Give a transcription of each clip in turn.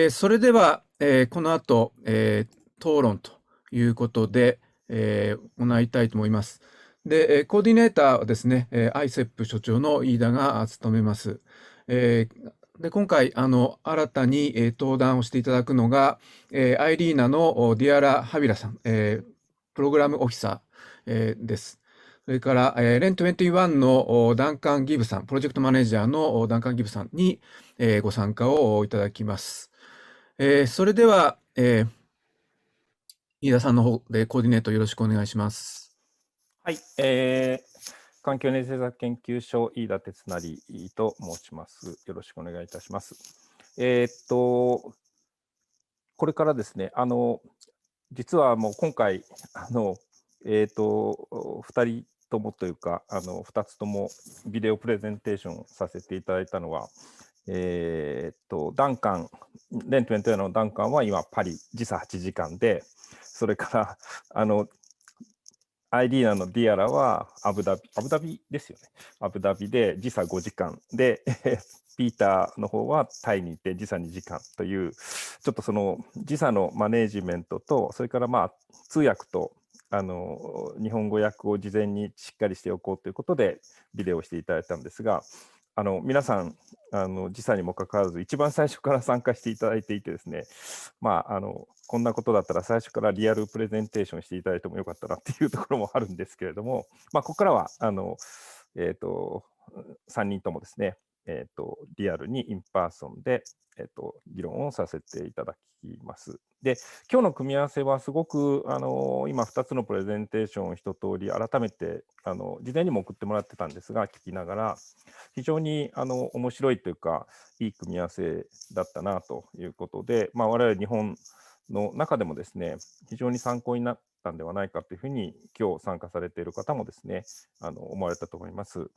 それでは、この後、討論ということで、行いたいと思います。で、コーディネーターはですね、ICEP 所長の飯田が務めます。で、今回、新たに、登壇をしていただくのが、IRENA のディアラ・ハビラさん、プログラムオフィサー、です。それから、REN21 のダンカン・ギブさん、プロジェクトマネージャーのダンカン・ギブさんに、ご参加をいただきます。それでは、飯田さんの方でコーディネートよろしくお願いします。はい、環境エネルギー政策研究所飯田哲也と申します。よろしくお願いいたします。これからですね、実はもう今回、2人ともというか、2つともビデオプレゼンテーションさせていただいたのは、ダンカン、REN21のダンカンは今、パリ、時差8時間で、それから、IRENA のディアラはアブダビですよね。アブダビで時差5時間で、ピーターの方はタイにいて時差2時間という、ちょっとその時差のマネージメントと、それからまあ通訳と日本語訳を事前にしっかりしておこうということでビデオをしていただいたんですが、皆さん時差にもかかわらず一番最初から参加していただいていてですね、まあこんなことだったら最初からリアルプレゼンテーションしていただいてもよかったなっていうところもあるんですけれども、まあここからは3人ともですね、リアルにインパーソンで議論をさせていただきます。で、今日の組み合わせはすごく今2つのプレゼンテーションを一通り改めて事前にも送ってもらってたんですが、聞きながら非常に面白いというかいい組み合わせだったなということで、まあ、我々日本の中でもですね、非常に参考になったんではないかというふうに今日参加されている方もですね、思われたと思います。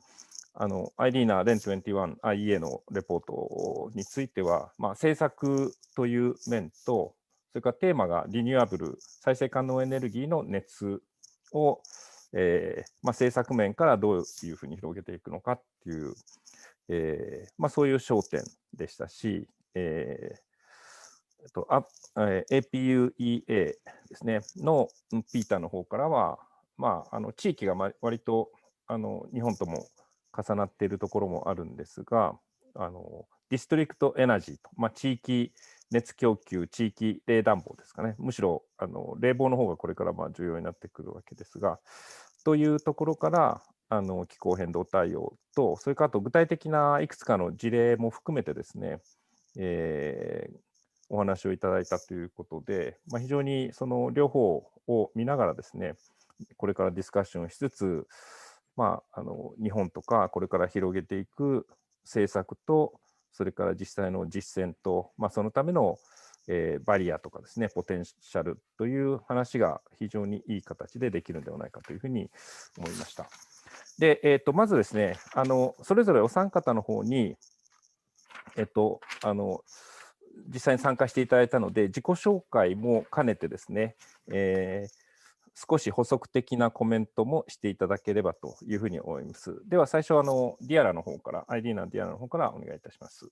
IRENA REN21 IEA のレポートについては、まあ、政策という面と、それからテーマがリニューアブル、再生可能エネルギーの熱を、まあ、政策面からどういうふうに広げていくのかっていう、まあ、そういう焦点でしたし、APUEA ですね、のピーターの方からは、まあ、地域が割と日本とも重なっているところもあるんですが、ディストリクトエナジーと、まあ、地域熱供給、地域冷暖房ですかね、むしろ冷房の方がこれからまあ重要になってくるわけですが、というところから気候変動対応と、それからあと具体的ないくつかの事例も含めてですね、お話をいただいたということで、まあ、非常にその両方を見ながらですね、これからディスカッションをしつつ、まあ、日本とかこれから広げていく政策と、それから実際の実践と、まあ、そのための、バリアとかですね、ポテンシャルという話が非常にいい形でできるのではないかというふうに思いました。で、まずですね、それぞれお三方の方に、実際に参加していただいたので、自己紹介も兼ねてですね、少し補足的なコメントもしていただければというふうに思います。では最初ディアラの方から、IRENAディアラの方からお願いいたします。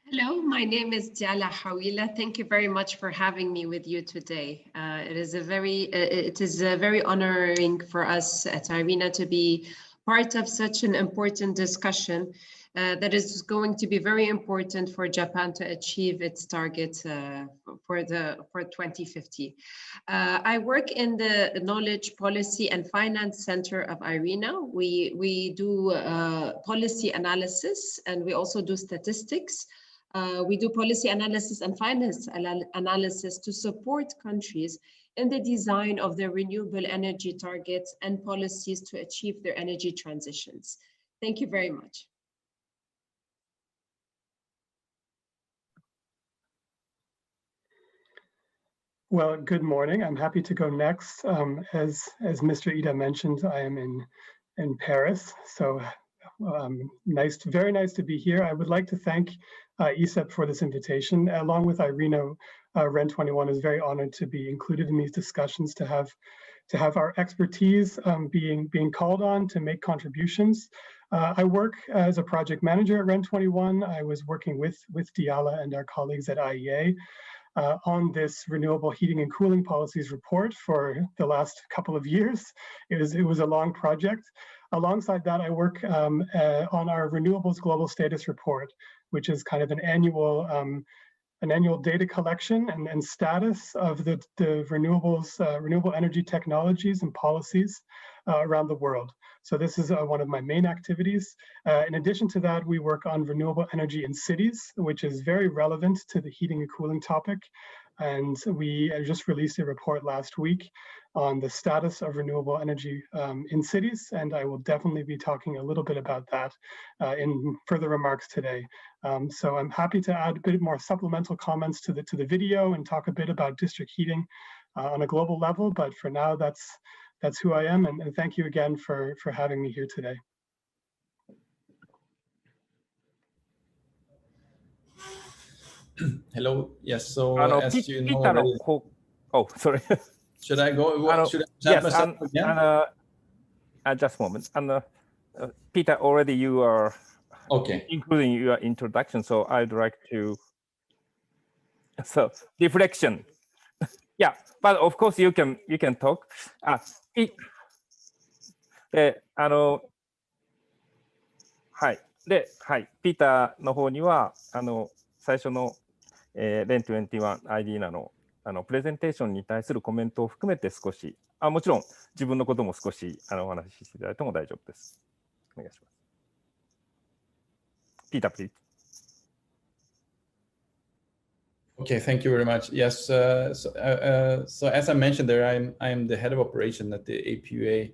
Hello, my name is Diala Hawila. Thank you very much for having me with you today. It is very honoring for us at IRENA to be part of such an important discussion that is going to be very important for Japan to achieve its target for 2050. I work in the Knowledge Policy and Finance Center of IRENA. We do policy analysis and we also do statistics. We do policy analysis and finance analysis to support countries in the design of their renewable energy targets and policies to achieve their energy transitions. Thank you very much. Well, good morning. I'm happy to go next. As Mr. Ida mentioned, I am in Paris, so very nice to be here. I would like to thank ICEP for this invitation. Along with IRENA, REN21 is very honored to be included in these discussions, to have to have our expertise being called on to make contributions. I work as a project manager at REN21. I was working with Diala and our colleagues at IEA on this renewable heating and cooling policies report for the last couple of years. It was a long project. Alongside that, I work on our Renewables Global Status Report, which is kind of an annual data collection and status of the renewable energy technologies and policies around the world. So this is one of my main activities. In addition to that, we work on renewable energy in cities, which is very relevant to the heating and cooling topic. And we just released a report last week on the status of renewable energy in cities, and I will definitely be talking a little bit about that in further remarks today. So I'm happy to add a bit more supplemental comments to the video and talk a bit about district heating on a global level, but for now, that's who I am, and thank you again for having me here today. Hello. Yes. So as you know already, oh, sorry. Should I go? Should I yes, myself again? Just a moment. And Peter, already you are including your introduction, so I'd like to. So reflection. Yeah, but of course you can talk. はい。で、はい。ピーターの方には、最初の、REN21 IRENA の、プレゼンテーションに対するコメントを含めて少し、もちろん自分のことも少しお話ししていただいても大丈夫です。お願いします。ピーター、please. Okay, thank you very much. Yes, so as I mentioned there, I'm the head of operation at the APUEA,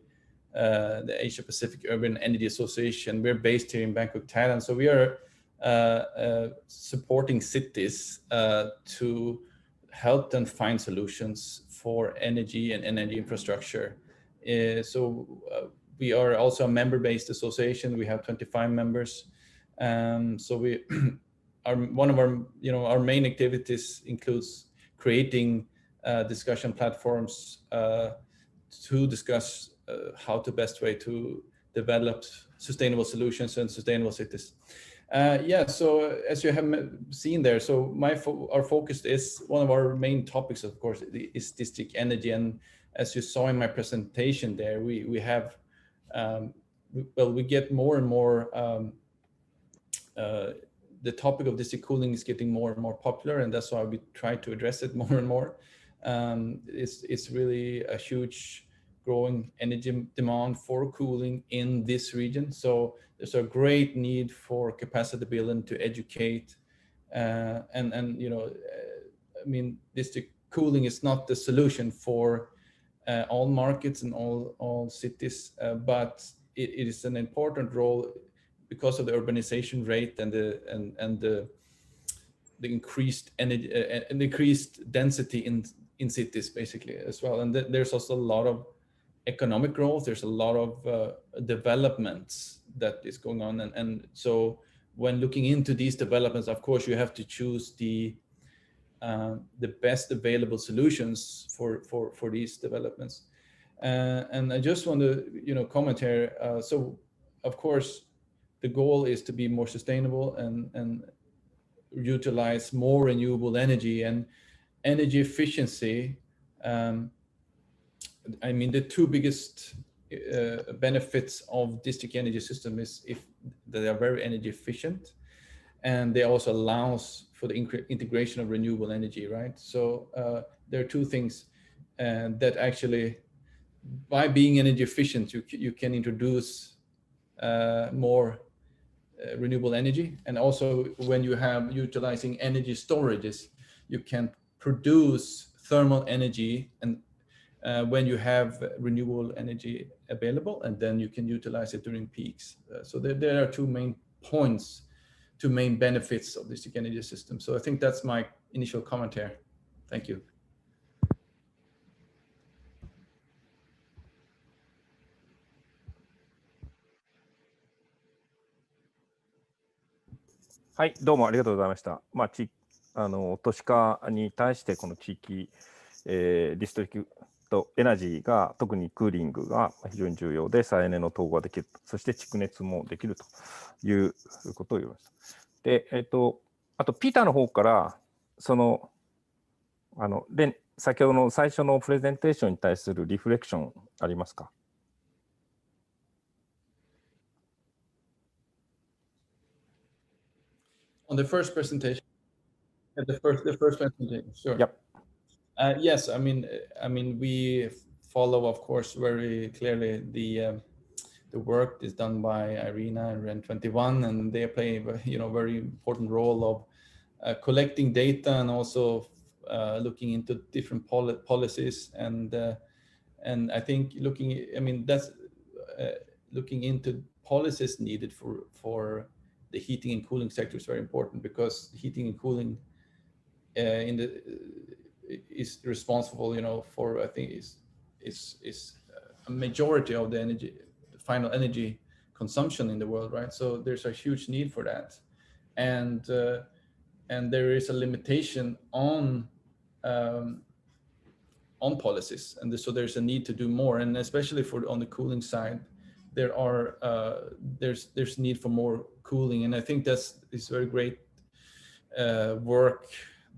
the Asia Pacific Urban Energy Association. We're based here in Bangkok, Thailand. So we are supporting cities to help them find solutions for energy and energy infrastructure. We are also a member-based association. We have 25 members. So we one of our main activities includes creating discussion platforms to discuss how the best way to develop sustainable solutions and sustainable cities. So as you have seen there, so our focus is one of our main topics, of course, is district energy. And as you saw in my presentation there, we have, we get more and more, the topic of district cooling is getting more and more popular, and that's why we try to address it more and more. It's really a huge growing energy demand for cooling in this region. So there's a great need for capacity building to educate. District cooling is not the solution for all markets and all cities, but it is an important role because of the urbanization rate and the increased energy and increased density in cities basically as well. And there's also a lot of economic growth. There's a lot of developments that is going on, and so when looking into these developments, of course, you have to choose the best available solutions for these developments. And I just want to comment here. So of course, the goal is to be more sustainable and utilize more renewable energy and energy efficiency. The two biggest benefits of district energy system is if they are very energy efficient, and they also allows for the integration of renewable energy, right? So there are two things that actually, by being energy efficient, you can introduce more renewable energy, and also when you have utilizing energy storages, you can produce thermal energy, and when you have renewable energy available, and then you can utilize it during peaks. So there are two main points, two main benefits of this energy system. So I think that's my initial comment here. Thank you.はい、どうもありがとうございました。都市化に対してこの地域、ディストリクエナジーが特にクーリングが非常に重要で再エネの統合ができる、そして蓄熱もできるということを言いました。で、あとピーターの方からその先ほどの最初のプレゼンテーションに対するリフレクションありますか？On the first presentation, the first presentation, sure. Yep. Yes, I mean, we follow, of course, very clearly the work is done by IRENA and REN21, and they play, very important role of collecting data and also looking into different policies and I think looking into policies needed for the heating and cooling sector is very important, because heating and cooling is responsible, for, I think is a majority of the final energy consumption in the world, right? So there's a huge need for that, and there is a limitation on policies, and so there's a need to do more, and especially on the cooling side, there's need for more cooling, and I think is very great work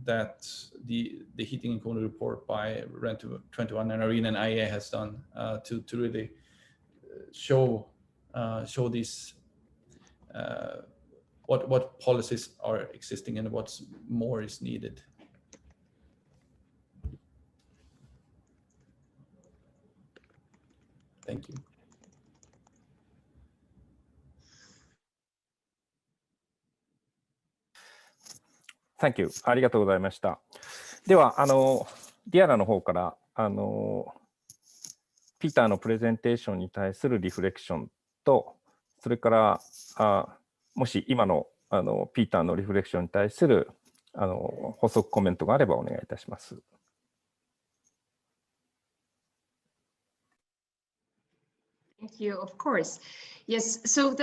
that the heating and cooling report by REN21 and ARENA and IEA has done to really show these what policies are existing and what's more is needed. Thank you. Thank you. ありがとうございました。では、ディアラの方から、ピーターのプレゼンテーションに対するリフレクションと、それから、もし今の、ピーターのリフレクションに対する、補足コメントがあればお願いいたします。Thank you. Of course. Yes. So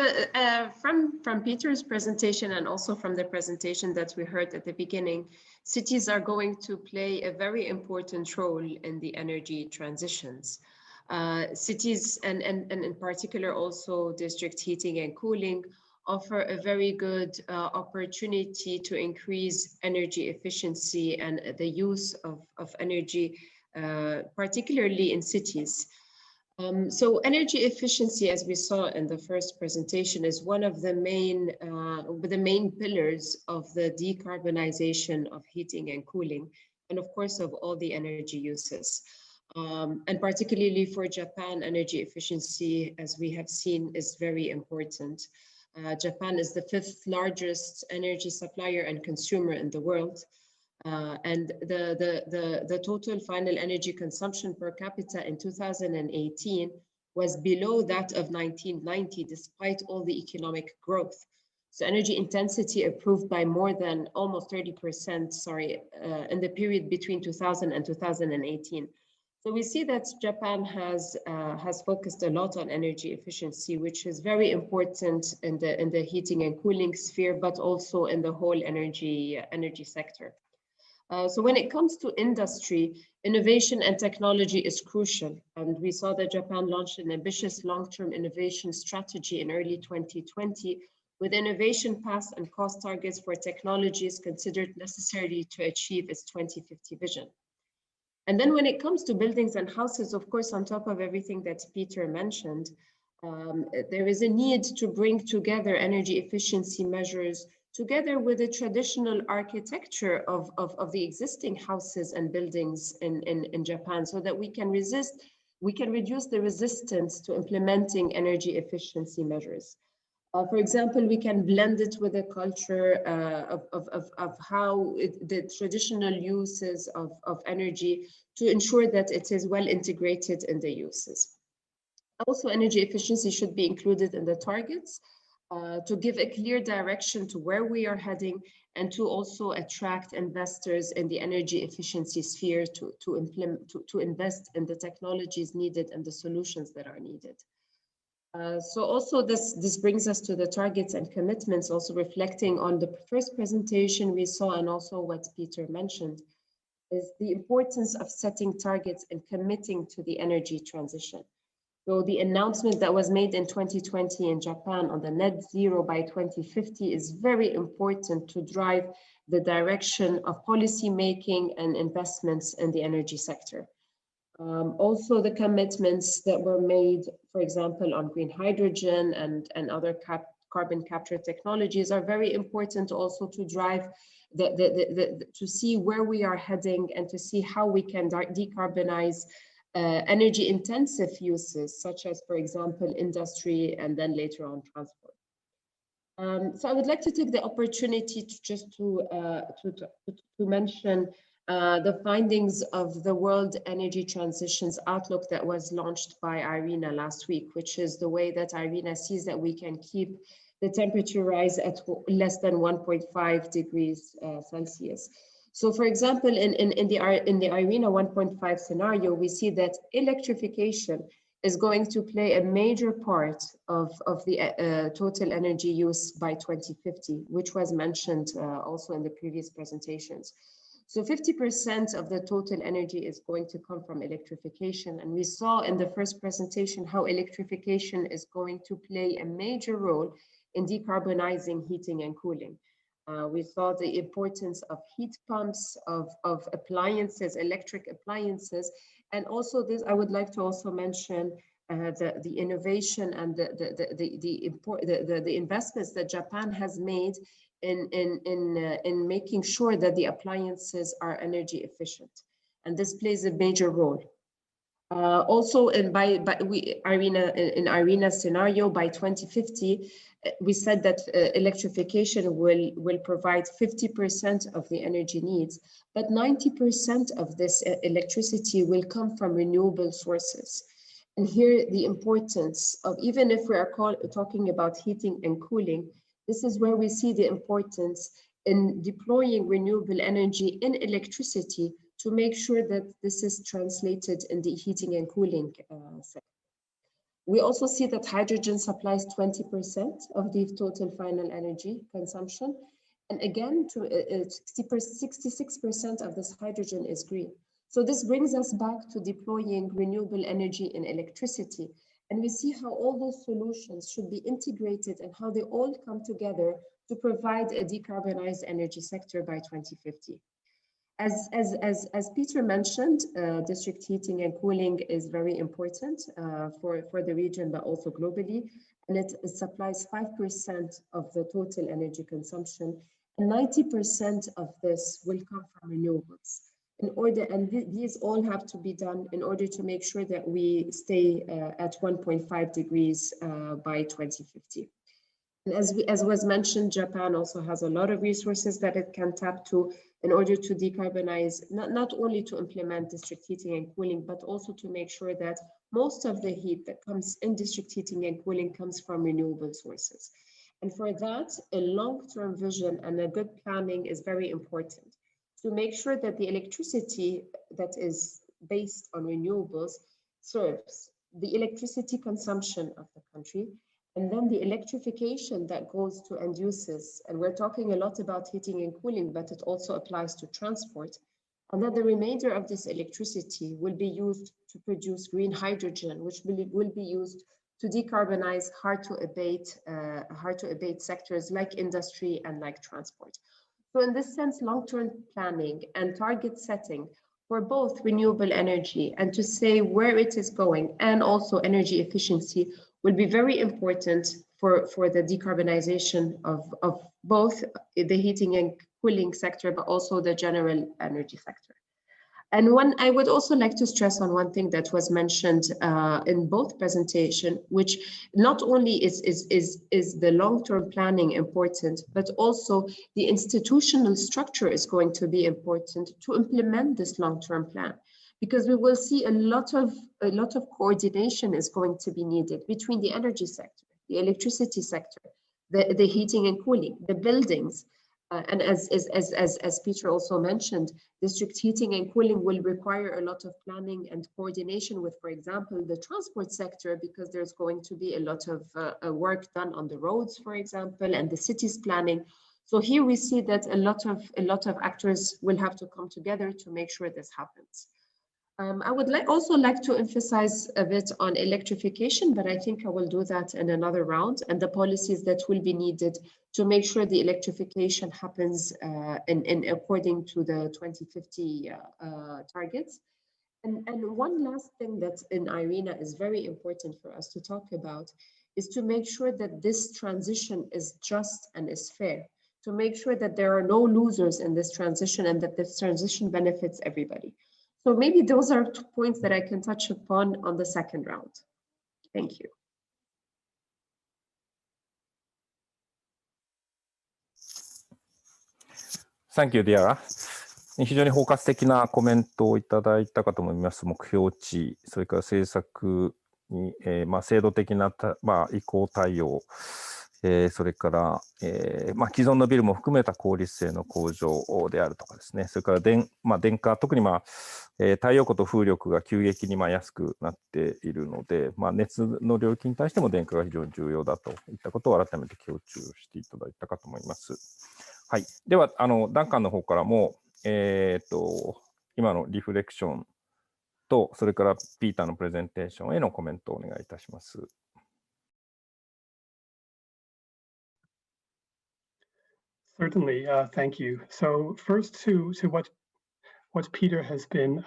from Peter's presentation and also from the presentation that we heard at the beginning, cities are going to play a very important role in the energy transitions. Cities and in particular also district heating and cooling offer a very good opportunity to increase energy efficiency and the use of energy, particularly in cities. So energy efficiency, as we saw in the first presentation, is one of the main pillars of the decarbonization of heating and cooling, and of course of all the energy uses. And particularly for Japan, energy efficiency, as we have seen, is very important. Japan is the 5th largest energy supplier and consumer in the world. And the total final energy consumption per capita in 2018 was below that of 1990, despite all the economic growth. So energy intensity improved by more than almost 30%, in the period between 2000 and 2018. So we see that Japan has focused a lot on energy efficiency, which is very important in the heating and cooling sphere, but also in the whole energy sector. So when it comes to industry, innovation and technology is crucial. And we saw that Japan launched an ambitious long-term innovation strategy in early 2020 with innovation paths and cost targets for technologies considered necessary to achieve its 2050 vision. And then when it comes to buildings and houses, of course, on top of everything that Peter mentioned, there is a need to bring together energy efficiency measures together with the traditional architecture of the existing houses and buildings in Japan, so that we can reduce the resistance to implementing energy efficiency measures. For example, we can blend it with a culture of how the traditional uses of energy to ensure that it is well integrated in the uses. Also, energy efficiency should be included in the targets to give a clear direction to where we are heading, and to also attract investors in the energy efficiency sphere to invest in the technologies needed and the solutions that are needed. So also this brings us to the targets and commitments, also reflecting on the first presentation we saw and also what Peter mentioned. is the importance of setting targets and committing to the energy transition. So the announcement that was made in 2020 in Japan on the net zero by 2050 is very important to drive the direction of policy making and investments in the energy sector. Also, the commitments that were made, for example, on green hydrogen and other carbon capture technologies are very important also to drive to see where we are heading and to see how we can decarbonize energy intensive uses, such as, for example, industry and then later on transport. So I would like to take the opportunity to mention the findings of the World Energy Transitions Outlook that was launched by IRENA last week, which is the way that IRENA sees that we can keep the temperature rise at less than 1.5 degrees Celsius. So, for example, in the IRENA 1.5 scenario, we see that electrification is going to play a major part of the total energy use by 2050, which was mentioned also in the previous presentations. So 50% of the total energy is going to come from electrification. And we saw in the first presentation how electrification is going to play a major role in decarbonizing heating and cooling. We saw the importance of heat pumps, of appliances, electric appliances. And also this, I would like to also mention the innovation and the investments that Japan has made in making sure that the appliances are energy efficient, and this plays a major role. Also, in IRENA scenario by 2050, we said that electrification will provide 50% of the energy needs, but 90% of this electricity will come from renewable sources. And here, the importance of, even if we are talking about heating and cooling, this is where we see the importance in deploying renewable energy in electricity to make sure that this is translated in the heating and cooling sector. We also see that hydrogen supplies 20% of the total final energy consumption. And again, 66% of this hydrogen is green. So this brings us back to deploying renewable energy in electricity. And we see how all those solutions should be integrated and how they all come together to provide a decarbonized energy sector by 2050. As Peter mentioned, district heating and cooling is very important for the region, but also globally. And it supplies 5% of the total energy consumption. And 90% of this will come from renewables. These all have to be done in order to make sure that we stay at 1.5 degrees by 2050. And as was mentioned, Japan also has a lot of resources that it can tap to in order to decarbonize, not only to implement district heating and cooling, but also to make sure that most of the heat that comes in district heating and cooling comes from renewable sources. And for that, a long-term vision and a good planning is very important, to make sure that the electricity that is based on renewables serves the electricity consumption of the country, and then the electrification that goes to end users. And we're talking a lot about heating and cooling, but it also applies to transport. And then the remainder of this electricity will be used to produce green hydrogen, which will be used to decarbonize hard to abate sectors like industry and like transport. So in this sense, long-term planning and target setting for both renewable energy and to say where it is going and also energy efficiency will be very important for the decarbonization of both the heating and cooling sector, but also the general energy sector. And I would also like to stress on one thing that was mentioned in both presentations, which not only is the long-term planning important, but also the institutional structure is going to be important to implement this long-term plan, because we will see a lot of coordination is going to be needed between the energy sector, the electricity sector, the heating and cooling, the buildings. And as Peter also mentioned, district heating and cooling will require a lot of planning and coordination with, for example, the transport sector, because there's going to be a lot of work done on the roads, for example, and the city's planning. So here we see that a lot of actors will have to come together to make sure this happens. I would also like to emphasize a bit on electrification, but I think I will do that in another round, and the policies that will be needed to make sure the electrification happens in according to the 2050 targets. And one last thing that in IRENA is very important for us to talk about is to make sure that this transition is just and is fair, to make sure that there are no losers in this transition and that this transition benefits everybody. So maybe those are 2 points that I can touch upon on the second round. Thank you. Thank you, Diala. 非常に包括的なコメントをいただいたかと思います。目標値、それから政策に、制度的な移行対応、それから、既存のビルも含めた効率性の向上であるとかですね、それから電化、特に太陽光と風力が急激に安くなっているので、熱の領域に対しても電化が非常に重要だといったことを改めて強調していただいたかと思います。はい、ではダンカンの方からも、今のリフレクションと、それからピーターのプレゼンテーションへのコメントをお願いいたします。Certainly, thank you. So first to what Peter has been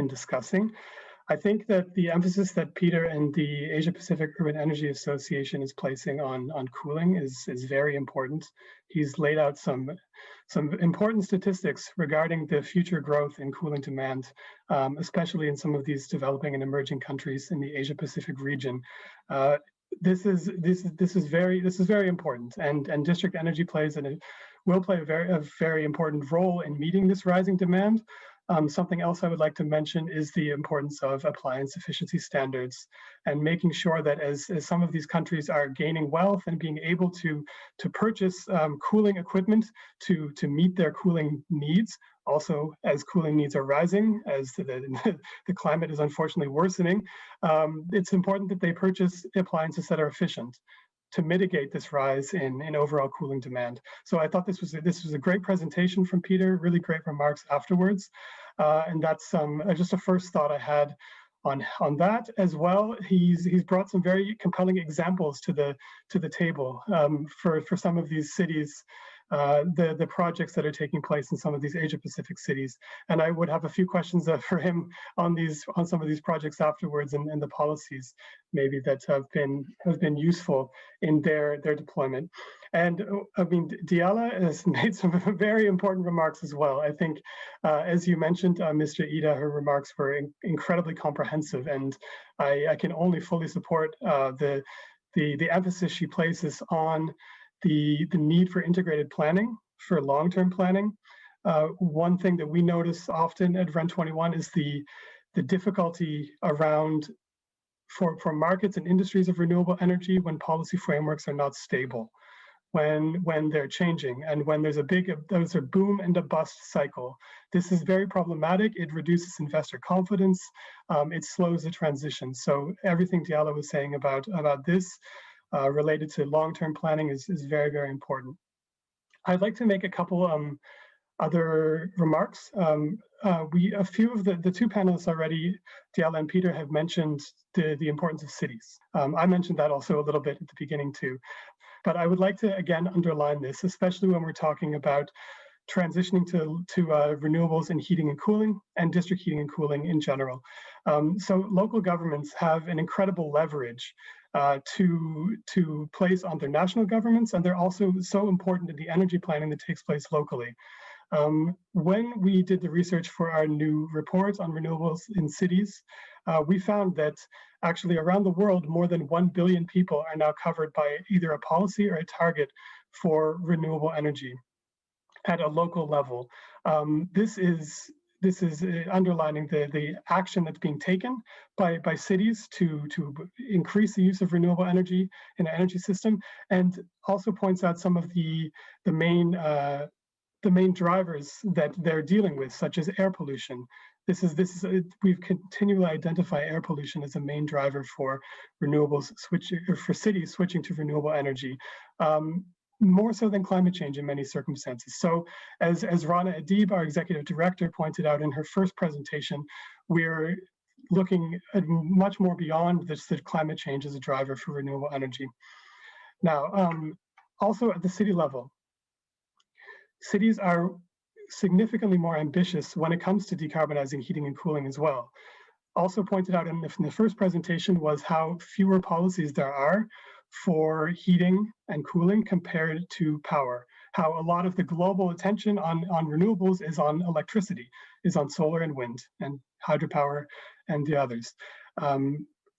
discussing, I think that the emphasis that Peter and the Asia Pacific Urban Energy Association is placing on cooling is very important. He's laid out some important statistics regarding the future growth in cooling demand, especially in some of these developing and emerging countries in the Asia Pacific region. This is very important, and district energy will play a very important role in meeting this rising demand. Something else I would like to mention is the importance of appliance efficiency standards and making sure that as some of these countries are gaining wealth and being able to purchase cooling equipment to meet their cooling needs, also as cooling needs are rising, as the climate is unfortunately worsening, it's important that they purchase appliances that are efficient to mitigate this rise in overall cooling demand. So I thought this was a great presentation from Peter, really great remarks afterwards. And that's just a first thought I had on that as well. He's brought some very compelling examples to the table for some of these cities, the projects that are taking place in some of these Asia Pacific cities. And I would have a few questions for him on some of these projects afterwards and the policies maybe that have been useful in their deployment. And I mean, Diala has made some very important remarks as well. I think, as you mentioned, Mr. Ida, her remarks were incredibly comprehensive, and I can only fully support the emphasis she places on the need for integrated planning, for long-term planning. One thing that we notice often at REN 21 is the difficulty around for markets and industries of renewable energy when policy frameworks are not stable, when they're changing, and when there's a boom and a bust cycle. This is very problematic. It reduces investor confidence. It slows the transition. So everything Diala was saying about this related to long-term planning is very, very important. I'd like to make a couple other remarks. A few of the two panelists already, Diala and Peter, have mentioned the importance of cities. I mentioned that also a little bit at the beginning too. But I would like to again underline this, especially when we're talking about transitioning to renewables in heating and cooling and district heating and cooling in general. So local governments have an incredible leverage to place on their national governments, and they're also so important in the energy planning that takes place locally. When we did the research for our new report on renewables in cities, we found that actually around the world, more than 1 billion people are now covered by either a policy or a target for renewable energy at a local level. This is underlining the action that's being taken by cities to increase the use of renewable energy in the energy system, and also points out some of the main drivers that they're dealing with, such as air pollution. We've continually identified air pollution as a main driver for renewables for cities switching to renewable energy. more so than climate change in many circumstances. So as Rana Adib, our executive director, pointed out in her first presentation, we're looking at much more beyond this, that climate change as a driver for renewable energy. Now, also at the city level, cities are significantly more ambitious when it comes to decarbonizing heating and cooling as well. Also pointed out in the first presentation was how fewer policies there are for heating and cooling compared to power. How a lot of the global attention on renewables is on electricity, is on solar and wind and hydropower and the others.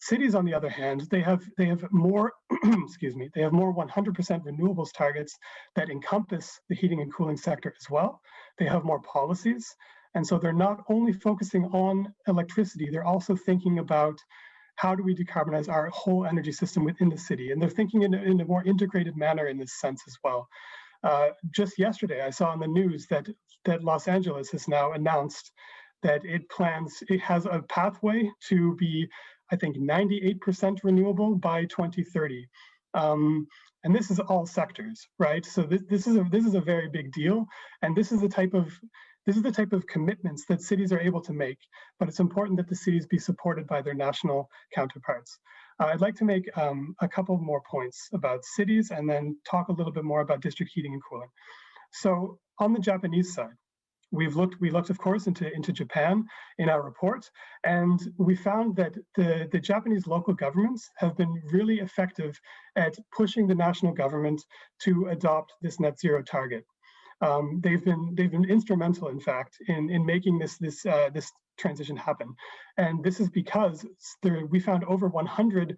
Cities, on the other hand, they have more, excuse me, they have more 100% renewables targets that encompass the heating and cooling sector as well. They have more policies. And so they're not only focusing on electricity, they're also thinking about how do we decarbonize our whole energy system within the city? And they're thinking in a more integrated manner in this sense as well. Just yesterday, I saw on the news that Los Angeles has now announced that it has a pathway to be, I think, 98% renewable by 2030. And this is all sectors, right? So this is a very big deal. And this is the type of commitments that cities are able to make, but it's important that the cities be supported by their national counterparts. I'd like to make a couple more points about cities and then talk a little bit more about district heating and cooling. So on the Japanese side, we looked, of course, into Japan in our report, and we found that the Japanese local governments have been really effective at pushing the national government to adopt this net zero target. They've been instrumental, in fact, in making this transition happen, and this is because we found over 100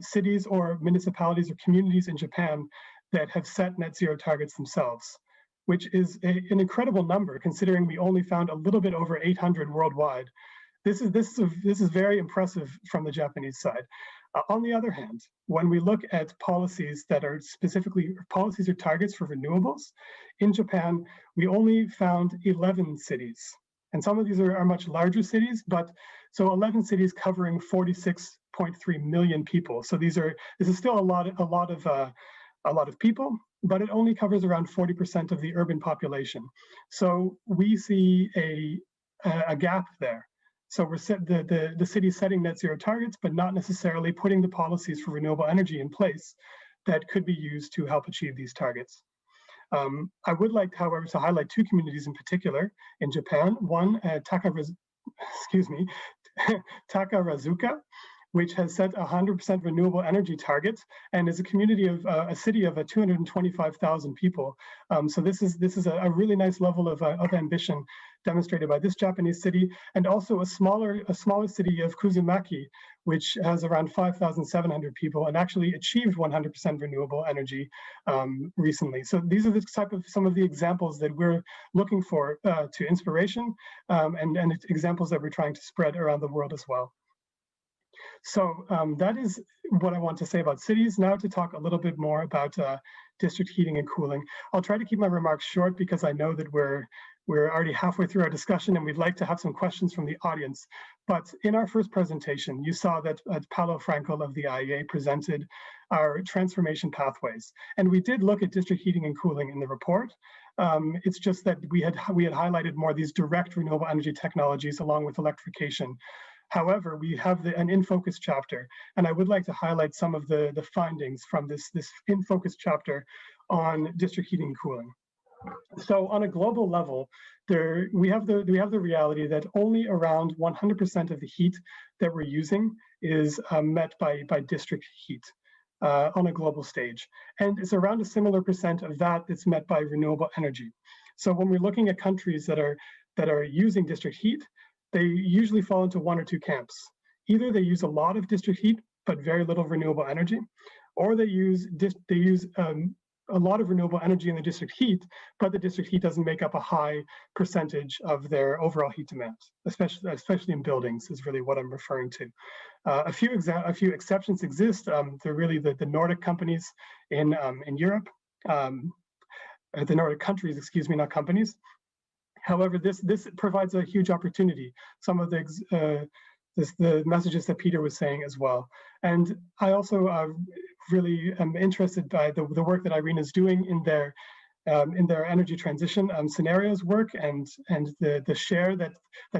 cities or municipalities or communities in Japan that have set net zero targets themselves, which is an incredible number considering we only found a little bit over 800 worldwide. This is very impressive from the Japanese side. On the other hand, when we look at policies that are specifically policies or targets for renewables, in Japan, we only found 11 cities. And some of these are much larger cities, but so 11 cities covering 46.3 million people. So this is still a lot of people, but it only covers around 40% of the urban population. So we see a gap there. So we're the city setting net zero targets, but not necessarily putting the policies for renewable energy in place that could be used to help achieve these targets. I would like, however, to highlight two communities in particular in Japan. One, Takarazuka, which has set 100% renewable energy target and is a community of a city of 225,000 people. So this is a really nice level of ambition demonstrated by this Japanese city, and also a smaller city of Kuzumaki, which has around 5,700 people and actually achieved 100% renewable energy recently. So these are some of the examples that we're looking for to inspiration and examples that we're trying to spread around the world as well. So that is what I want to say about cities. Now to talk a little bit more about district heating and cooling. I'll try to keep my remarks short because I know that we're already halfway through our discussion and we'd like to have some questions from the audience. But in our first presentation, you saw that Paulo Frankel of the IEA presented our transformation pathways. And we did look at district heating and cooling in the report. It's just that we had highlighted more these direct renewable energy technologies along with electrification. However, we have an in-focus chapter, and I would like to highlight some of the findings from this in-focus chapter on district heating and cooling. So on a global level, we have the reality that only around 100% of the heat that we're using is met by district heat on a global stage. And it's around a similar percent of that that's met by renewable energy. So when we're looking at countries that are using district heat, they usually fall into one or two camps. Either they use a lot of district heat, but very little renewable energy, or they use a lot of renewable energy in the district heat, but the district heat doesn't make up a high percentage of their overall heat demand, especially in buildings is really what I'm referring to. A few exceptions exist. They're really the Nordic companies in Europe, the Nordic countries, excuse me, not companies. However, this provides a huge opportunity. Some of the the messages that Peter was saying as well. And I also really am interested by the work that IRENA is doing in their energy transition scenarios work and the share that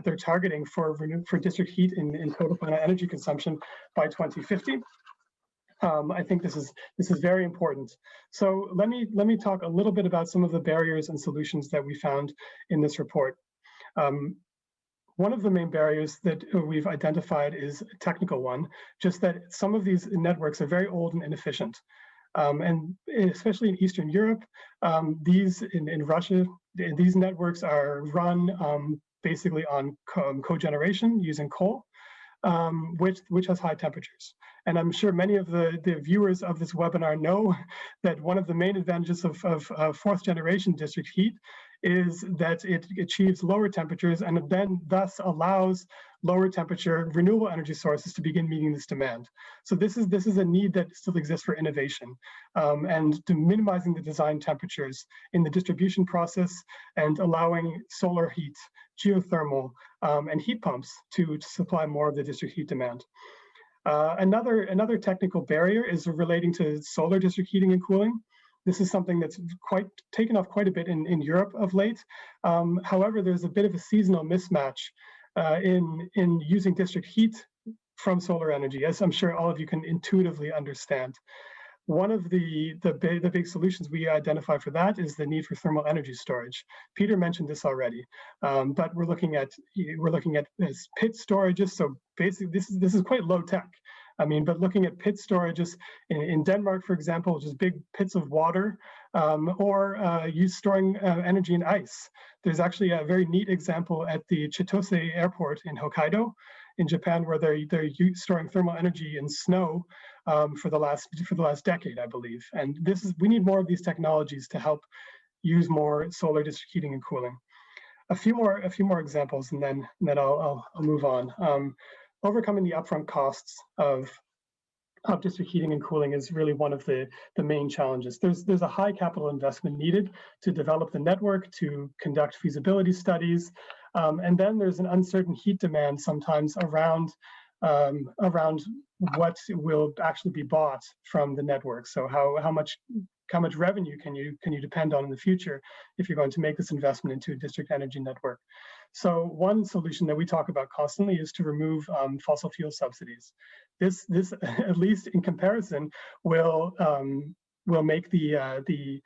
they're targeting for district heat in total final energy consumption by 2050. I think this is very important. So let me talk a little bit about some of the barriers and solutions that we found in this report. One of the main barriers that we've identified is a technical one, just that some of these networks are very old and inefficient. And especially in Eastern Europe, in Russia, these networks are run basically on cogeneration using coal, which has high temperatures. And I'm sure many of the viewers of this webinar know that one of the main advantages of fourth generation district heat is that it achieves lower temperatures and then thus allows lower temperature renewable energy sources to begin meeting this demand. So this is a need that still exists for innovation and to minimizing the design temperatures in the distribution process and allowing solar heat, geothermal, and heat pumps to supply more of the district heat demand. Another technical barrier is relating to solar district heating and cooling. This is something that's taken off quite a bit in Europe of late. However, there's a bit of a seasonal mismatch in using district heat from solar energy, as I'm sure all of you can intuitively understand. One of the big solutions we identify for that is the need for thermal energy storage. Peter mentioned this already, but we're looking at pit storages. So basically, this is quite low tech. I mean, but looking at pit storages in Denmark, for example, just big pits of water, or storing energy in ice. There's actually a very neat example at the Chitose airport in Hokkaido, in Japan, where they're storing thermal energy in snow for the last decade, I believe. And we need more of these technologies to help use more solar district heating and cooling. A few more examples, and then I'll move on. Overcoming the upfront costs of district heating and cooling is really one of the main challenges. There's a high capital investment needed to develop the network, to conduct feasibility studies, and then there's an uncertain heat demand sometimes around what will actually be bought from the network. So how much revenue can you depend on in the future if you're going to make this investment into a district energy network? So one solution that we talk about constantly is to remove fossil fuel subsidies. This at least in comparison will make the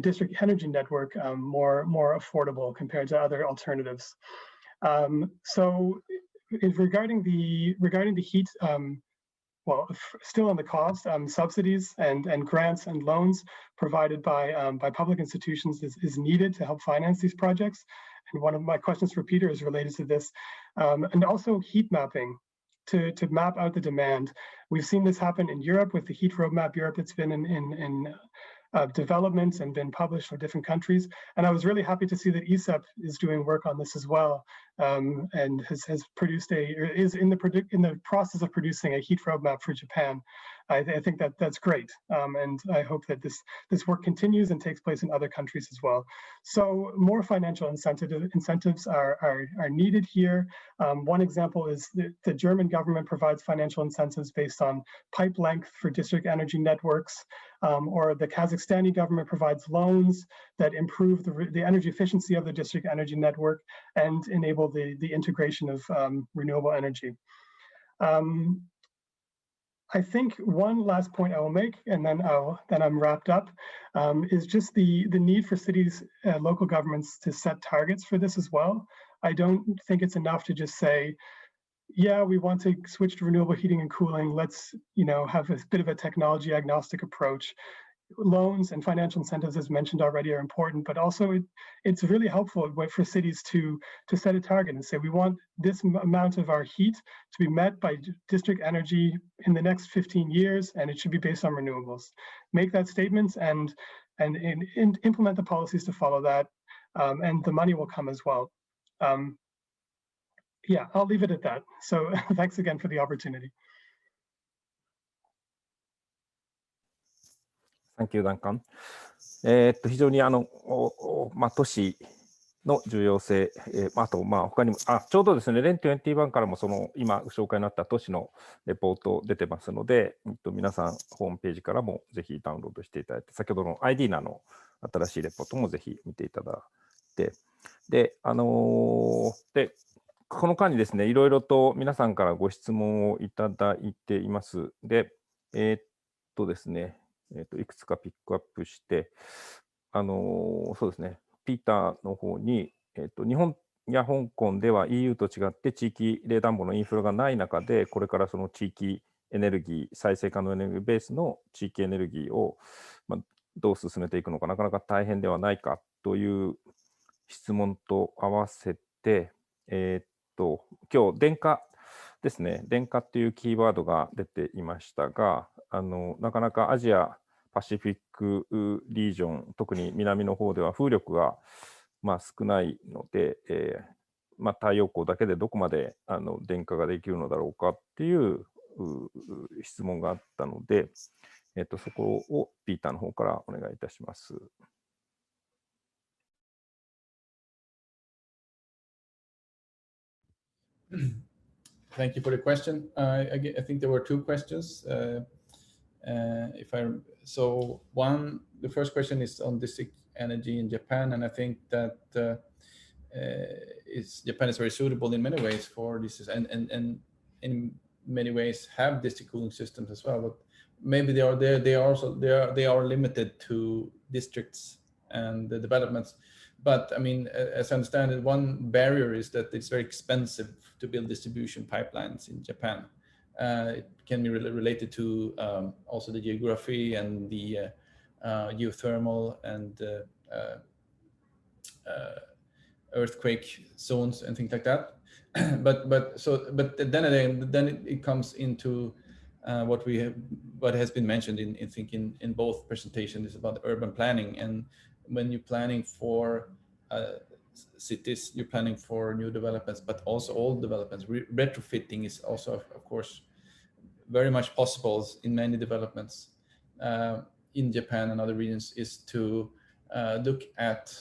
district energy network more affordable compared to other alternatives. So regarding the heat, well, still on the cost, subsidies and grants and loans provided by public institutions is needed to help finance these projects. And one of my questions for Peter is related to this, and also heat mapping to map out the demand. We've seen this happen in Europe with the Heat Roadmap Europe that's been in development and been published for different countries. And I was really happy to see that ESEP is doing work on this as well, and has produced is in the process of producing a heat roadmap for Japan. I think that's great, and I hope that this work continues and takes place in other countries as well. So more financial incentives are needed here. One example is the German government provides financial incentives based on pipe length for district energy networks, or the Kazakhstani government provides loans that improve the energy efficiency of the district energy network and enable the integration of renewable energy. I think one last point I will make, and then I'm wrapped up, is just the need for cities, local governments to set targets for this as well. I don't think it's enough to just say, yeah, we want to switch to renewable heating and cooling. Let's have a bit of a technology agnostic approach. Loans and financial incentives, as mentioned already, are important, but also it's really helpful for cities to set a target and say, we want this amount of our heat to be met by district energy in the next 15 years, and it should be based on renewables. Make that statement and implement the policies to follow that, and the money will come as well. Yeah, I'll leave it at that. So thanks again for the opportunity. Thank you, Duncan. 非常に都市の重要性、あと、他にも、ちょうどですね、REN21からも今紹介になった都市のレポート出てますので、皆さん、ホームページからもぜひダウンロードしていただいて、先ほどの IRENA の新しいレポートもぜひ見ていただいて、で、この間にですね、いろいろと皆さんからご質問をいただいています。で、ですね、いくつかピックアップして、そうですね、ピーターの方に、日本や香港では EU と違って地域冷暖房のインフラがない中で、これからその地域エネルギー、再生可能エネルギーベースの地域エネルギーを、どう進めていくのか、なかなか大変ではないかという質問と合わせて、今日、電化ですね、電化っていうキーワードが出ていましたが、なかなかアジア、パシフィックリージョン、特に南の方では風力が少ないので、太陽光だけでどこまで電化ができるのだろうかっていう質問があったので、そこをピーターの方からお願いいたします。Thank you for the question. I think there were two questions. The first question is on district energy in Japan, and I think that Japan is very suitable in many ways for this, and in many ways have district cooling systems as well. But maybe they are limited to districts and the developments. But I mean, as I understand it, one barrier is that it's very expensive to build distribution pipelines in Japan. It can be related to also the geography and the geothermal and earthquake zones and things like that. but then it comes into what has been mentioned in both presentations about urban planning. And when you're planning for cities, you're planning for new developments, but also old developments. Retrofitting is also, of course, very much possible in many developments in Japan and other regions, is to look at,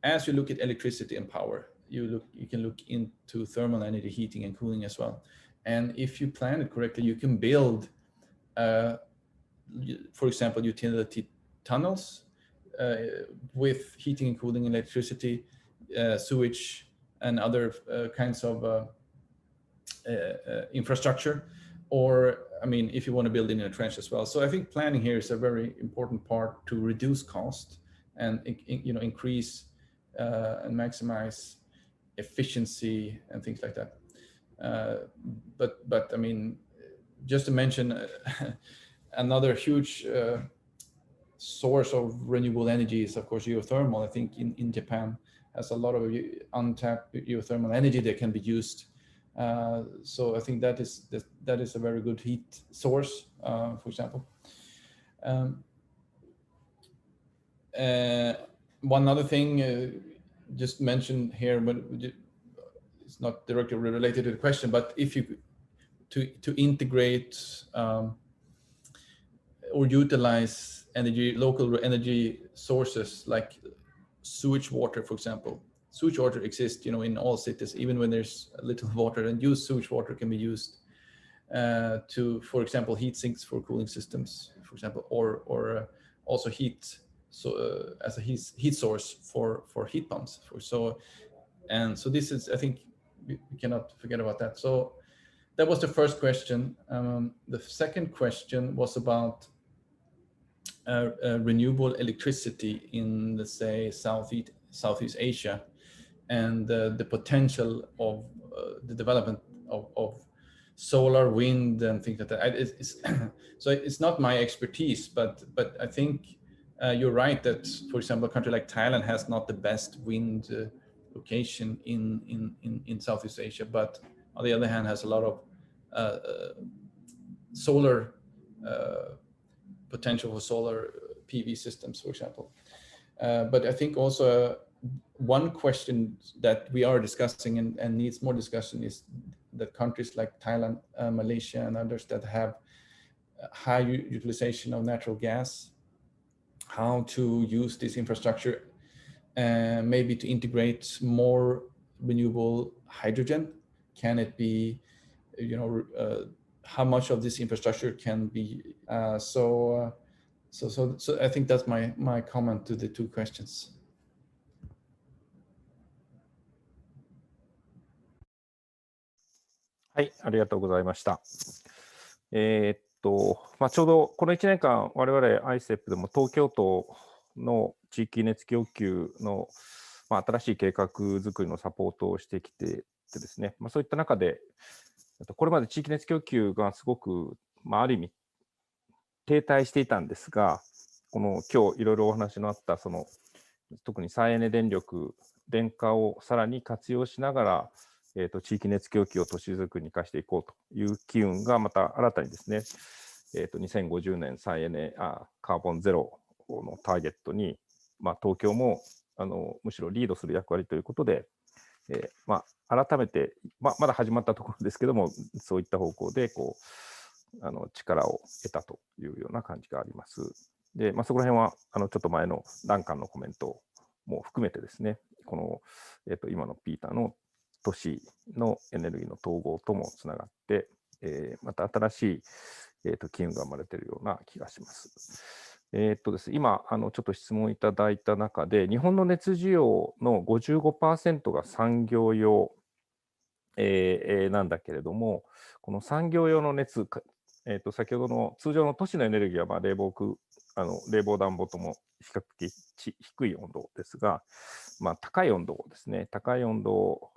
as you look at electricity and power, you can look into thermal energy, heating and cooling as well. And if you plan it correctly, you can build, for example, utility tunnels with heating and cooling, electricity, sewage, and other kinds of infrastructure. Or, I mean, if you want to build in a trench as well. So I think planning here is a very important part to reduce cost and increase and maximize efficiency and things like that. But I mean, just to mention another huge source of renewable energy is, of course, geothermal. I think in Japan has a lot of untapped geothermal energy that can be used. So I think that is a very good heat source, for example. One other thing just mentioned here, but it's not directly related to the question, but if you to integrate or utilize local energy sources like sewage water, for example. Sewage water exists, in all cities, even when there's a little water, and used sewage water can be used to, for example, heat sinks for cooling systems, for example, or also heat, so as a heat source for heat pumps. So this is, I think, we cannot forget about that. So that was the first question. The second question was about renewable electricity in, let's say, Southeast Asia, and the potential of the development of solar, wind, and things like that. So it's not my expertise, but I think you're right that, for example, a country like Thailand has not the best wind location in Southeast Asia, but on the other hand has a lot of solar potential for solar PV systems, for example. But I think also one question that we are discussing and needs more discussion is that countries like Thailand, Malaysia, and others that have high utilization of natural gas, how to use this infrastructure maybe to integrate more renewable hydrogen? Can it be, how much of this infrastructure can be? So I think that's my comment to the two questions. はい、ありがとうございました。ちょうどこの1年間、我々 ICEP でも東京都の地域熱供給の、新しい計画作りのサポートをしてきてですね、そういった中で、これまで地域熱供給がすごく、ある意味、停滞していたんですが、今日いろいろお話のあった、特に再エネ電力、電化をさらに活用しながら、地域熱供給を都市づくりに生かしていこうという機運がまた新たにですね、2050年再エネカーボンゼロのターゲットに、東京もむしろリードする役割ということで、改めて、まだ始まったところですけども、そういった方向で力を得たというような感じがあります。で、そこら辺はちょっと前のダンカンのコメントも含めてですね、今のピーターの都市のエネルギーの統合ともつながって、また新しい、機運が生まれているような気がします。です今ちょっと質問いただいた中で、日本の熱需要の 55% が産業用、なんだけれども、この産業用の熱、先ほどの通常の都市のエネルギーは冷房暖房とも比較的低い温度ですが、高い温度をですね、高い温度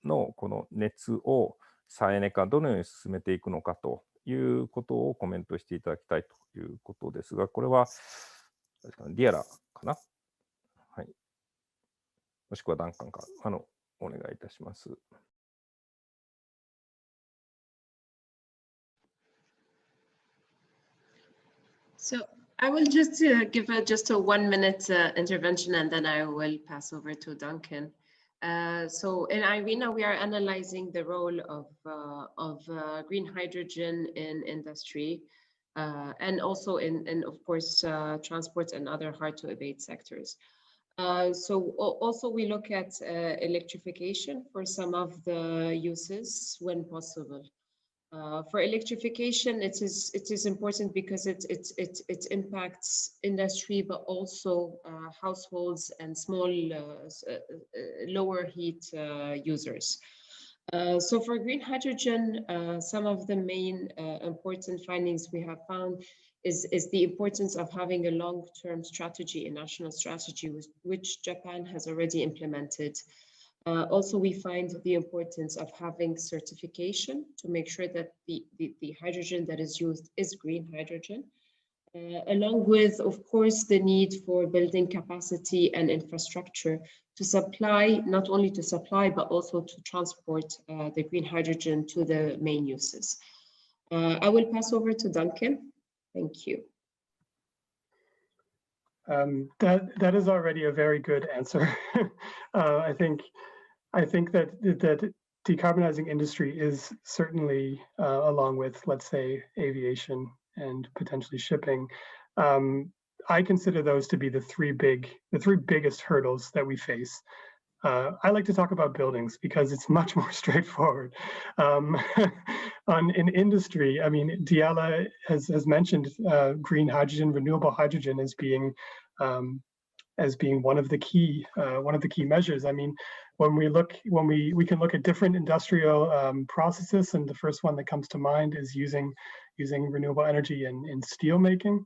のこの熱を再エネ化、どのように進めていくのかということをコメントしていただきたいということですが、これはディアラかな、はい、もしくはダンカンかお願いいたします。So I will just give just a 1-minute intervention, and then I will pass over to Duncan. So in IRENA, we are analyzing the role of green hydrogen in industry, and also in of course, transport and other hard to abate sectors. So also we look at electrification for some of the uses when possible. For electrification, it is important because it impacts industry, but also households and small lower heat users. So for green hydrogen, some of the main important findings we have found is the importance of having a long-term strategy, a national strategy, which Japan has already implemented. Also, we find the importance of having certification to make sure that the hydrogen that is used is green hydrogen, along with, of course, the need for building capacity and infrastructure to supply, not only to supply, but also to transport the green hydrogen to the main uses. I will pass over to Duncan. Thank you. That is already a very good answer. I think that decarbonizing industry is certainly, along with, let's say, aviation and potentially shipping, I consider those to be the three biggest hurdles that we face. I like to talk about buildings because it's much more straightforward. In industry, I mean, Diala has mentioned green hydrogen, renewable hydrogen as being one of the key measures. I mean, when we can look at different industrial processes, and the first one that comes to mind is using renewable energy in steel making.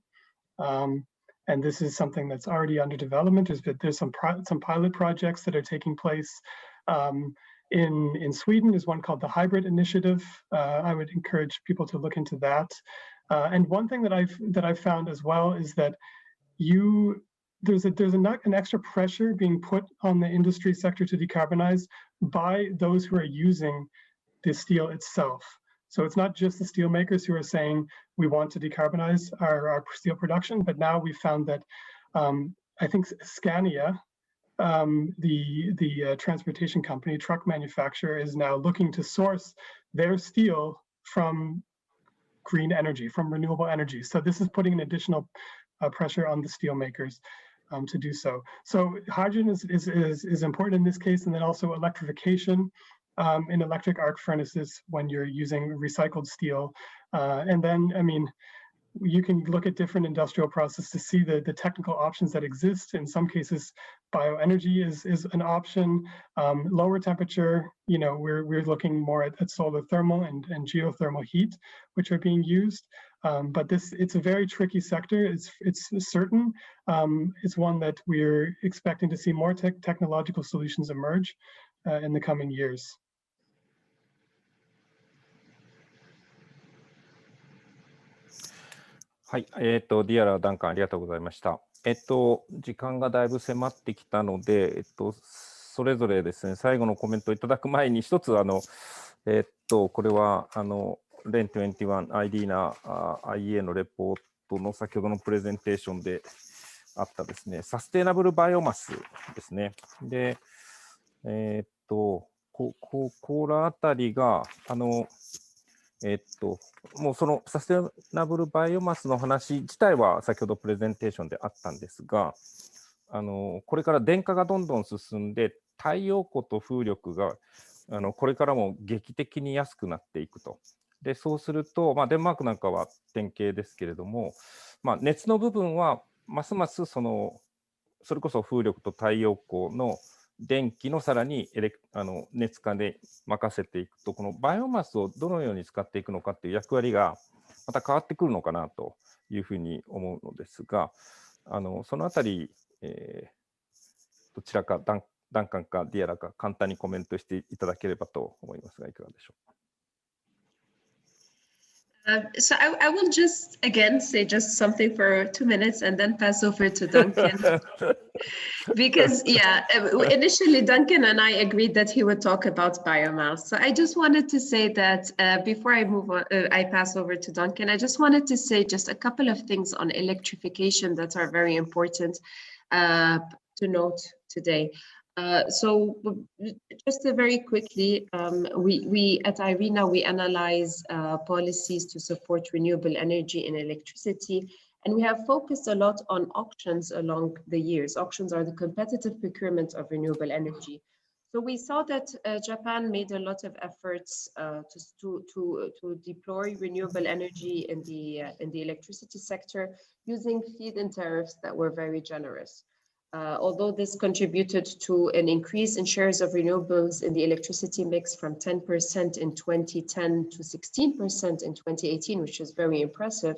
And this is something that's already under development. There's some pilot projects that are taking place. In Sweden is one called the Hybrid Initiative. I would encourage people to look into that. And one thing that I've found as well is that there's an extra pressure being put on the industry sector to decarbonize by those who are using the steel itself. So it's not just the steel makers who are saying we want to decarbonize our steel production, but now we've found that I think Scania, the transportation company, truck manufacturer, is now looking to source their steel from green energy, from renewable energy. So this is putting an additional pressure on the steel makers. to do so. So hydrogen is important in this case, and then also electrification in electric arc furnaces when you're using recycled steel. And then, I mean, you can look at different industrial processes to see the technical options that exist. In some cases, bioenergy is an option. Lower temperature, you know, we're looking more at solar thermal and geothermal heat, which are being used. But it's a very tricky sector. It's certain. It's one that we're expecting to see more technological solutions emerge in the coming years. はい、ディアラ、ダンカン、ありがとうございました。時間がだいぶ迫ってきたので、それぞれですね、最後のコメントをいただく前に、一つ、これは、REN21 IRENA IEA のレポートの先ほどのプレゼンテーションであったですね、サステイナブルバイオマスですね。で、これあたりが、もうそのサステナブルバイオマスの話自体は先ほどプレゼンテーションであったんですが、これから電化がどんどん進んで、太陽光と風力がこれからも劇的に安くなっていくと。で、そうすると、デンマークなんかは典型ですけれども、熱の部分はますますそれこそ風力と太陽光の電気のさらに熱化で任せていくと、このバイオマスをどのように使っていくのかっていう役割がまた変わってくるのかなというふうに思うのですが、そのあたり、どちらかダンカンかディアラか簡単にコメントしていただければと思いますが、いかがでしょうか。So I will just again say just something for 2 minutes and then pass over to Duncan. Because initially Duncan and I agreed that he would talk about biomass. So I just wanted to say that before I move on, I pass over to Duncan, I just wanted to say just a couple of things on electrification that are very important to note today. So just very quickly, we at IRENA, we analyze policies to support renewable energy and electricity, and we have focused a lot on auctions along the years. Auctions are the competitive procurement of renewable energy. So we saw that Japan made a lot of efforts to deploy renewable energy in the electricity sector using feed-in tariffs that were very generous. Although this contributed to an increase in shares of renewables in the electricity mix from 10% in 2010 to 16% in 2018, which is very impressive,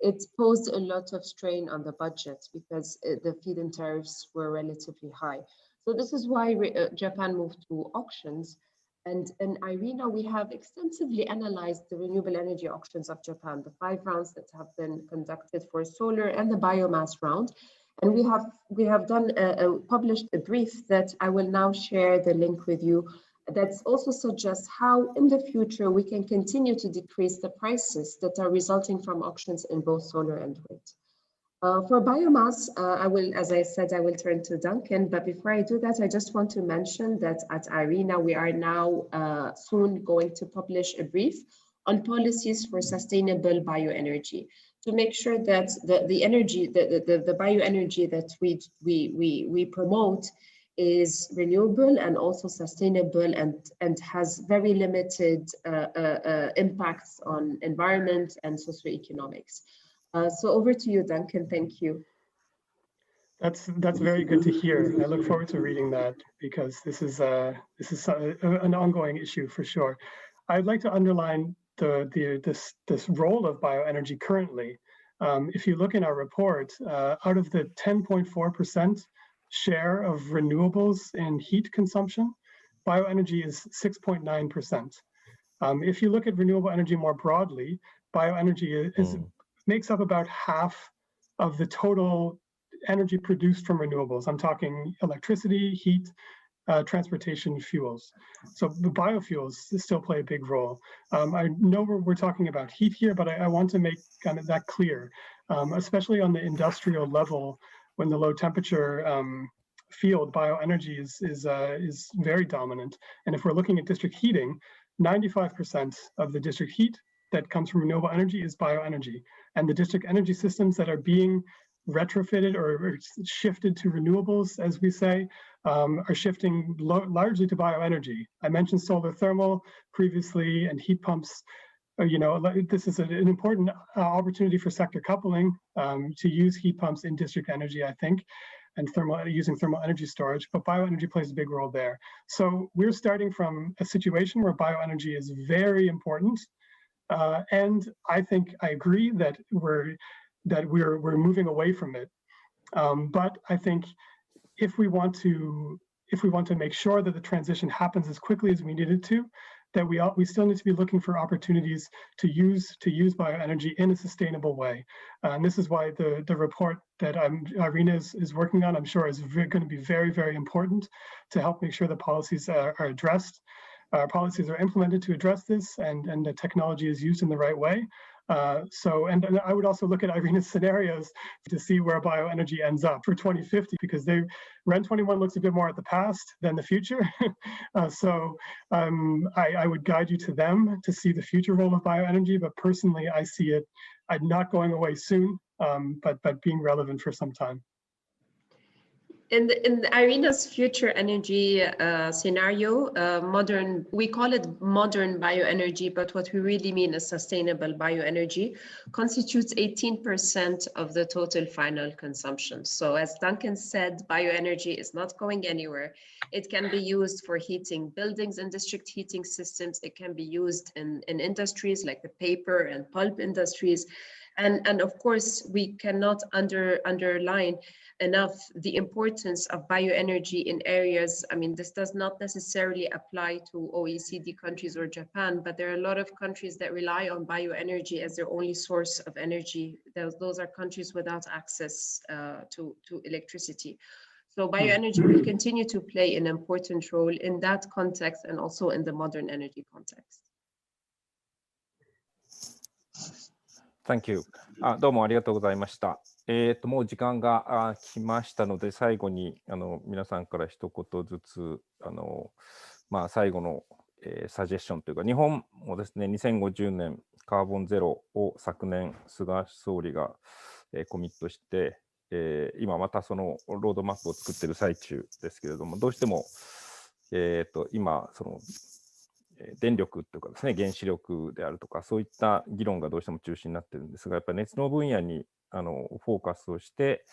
it posed a lot of strain on the budget because the feed-in tariffs were relatively high. So this is why Japan moved to auctions. And in IRENA, we have extensively analyzed the renewable energy auctions of Japan, the 5 rounds that have been conducted for solar and the biomass round. And we have published a brief that I will now share the link with you that also suggests how in the future we can continue to decrease the prices that are resulting from auctions in both solar and wind. For biomass, as I said, I will turn to Duncan, but before I do that, I just want to mention that at IRENA, we are now soon going to publish a brief on policies for sustainable bioenergy, to make sure that the bioenergy that we promote is renewable and also sustainable and has very limited impacts on environment and socioeconomics. So over to you, Duncan. Thank you. That's very good to hear. I look forward to reading that because this is an ongoing issue for sure. I'd like to underline this role of bioenergy currently. If you look in our report, out of the 10.4% share of renewables in heat consumption, bioenergy is 6.9%. If you look at renewable energy more broadly, bioenergy makes up about half of the total energy produced from renewables. I'm talking electricity, heat, transportation, fuels. So the biofuels still play a big role. I know we're talking about heat here, but I want to make kind of that clear, especially on the industrial level, when the low temperature field, bioenergy is very dominant. And if we're looking at district heating, 95% of the district heat that comes from renewable energy is bioenergy. And the district energy systems that are being retrofitted or shifted to renewables, as we say, are shifting largely to bioenergy. I mentioned solar thermal previously and heat pumps. This is an important opportunity for sector coupling to use heat pumps in district energy, I think, and using thermal energy storage, but bioenergy plays a big role there. So we're starting from a situation where bioenergy is very important, and I think I agree that we're moving away from it. But I think if we want to make sure that the transition happens as quickly as we need it to, that we still need to be looking for opportunities to use bioenergy in a sustainable way. And this is why the report that IRENA is working on, I'm sure, is going to be very, very important to help make sure that policies are addressed. Policies are implemented to address this, and the technology is used in the right way. And I would also look at IRENA's scenarios to see where bioenergy ends up for 2050, because REN 21 looks a bit more at the past than the future. I would guide you to them to see the future role of bioenergy, but personally, I see it not going away soon, but being relevant for some time. In IRENA's future energy scenario, we call it modern bioenergy, but what we really mean is sustainable bioenergy, constitutes 18% of the total final consumption. So as Duncan said, bioenergy is not going anywhere. It can be used for heating buildings and district heating systems. It can be used in industries like the paper and pulp industries. And of course, we cannot underline enough the importance of bioenergy in areas. I mean, this does not necessarily apply to OECD countries or Japan, but there are a lot of countries that rely on bioenergy as their only source of energy. Those are countries without access to electricity. So bioenergy will continue to play an important role in that context and also in the modern energy context. Thank you. どうもありがとうございました。もう時間が来ましたので、最後に皆さんから一言ずつ最後の、サジェッションというか、日本もですね、2050年カーボンゼロを昨年、菅総理が、コミットして、今またそのロードマップを作っている最中ですけれども、どうしても、今その電力というかですね、原子力であるとか、そういった議論がどうしても中心になっているんですが、やっぱり熱の分野にフォーカスをして、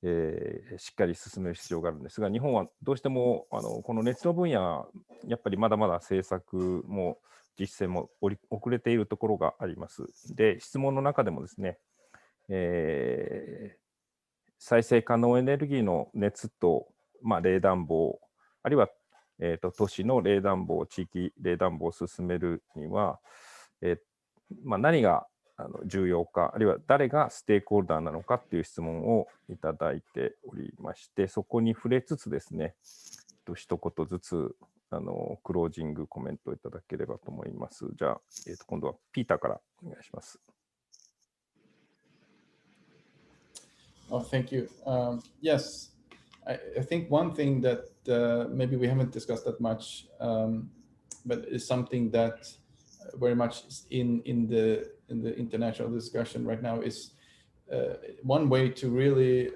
しっかり進める必要があるんですが、日本はどうしてもこの熱の分野、やっぱりまだまだ政策も実践も遅れているところがあります。で、質問の中でもですね、再生可能エネルギーの熱と、冷暖房、あるいは都市の冷暖房、地域冷暖房を進めるには、何が重要か、あるいは誰がステークホルダーなのかという質問をいただいておりまして、そこに触れつつですね、一言ずつクロージングコメントをいただければと思います。じゃあ、今度はピーターからお願いします。Thank you. Yes, I think one thing that maybe we haven't discussed that much, but is something that very much is in the international discussion right now is one way to really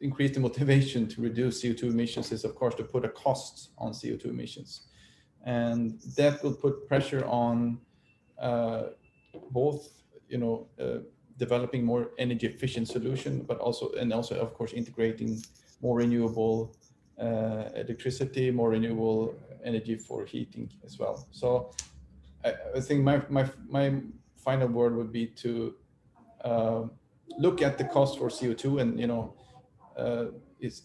increase the motivation to reduce CO2 emissions is, of course, to put a cost on CO2 emissions, and that will put pressure on both, developing more energy efficient solution, but also of course integrating more renewable electricity, more renewable energy for heating as well. So I think my final word would be to look at the cost for CO2, and it's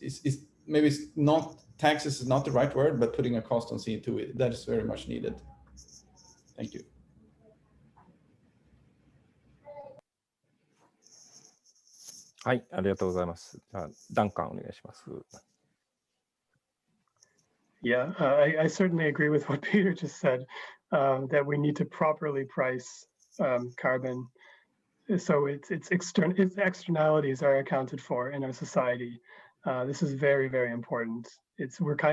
maybe it's not, taxes is not the right word, but putting a cost on CO2, that is very much needed. Thank you. Hi, ありがとうございます。じゃあ、ダンカンお願いします。Yeah, I certainly agree with what Peter just said, that we need to properly price carbon, so its externalities are accounted for in our society. This is very, very important.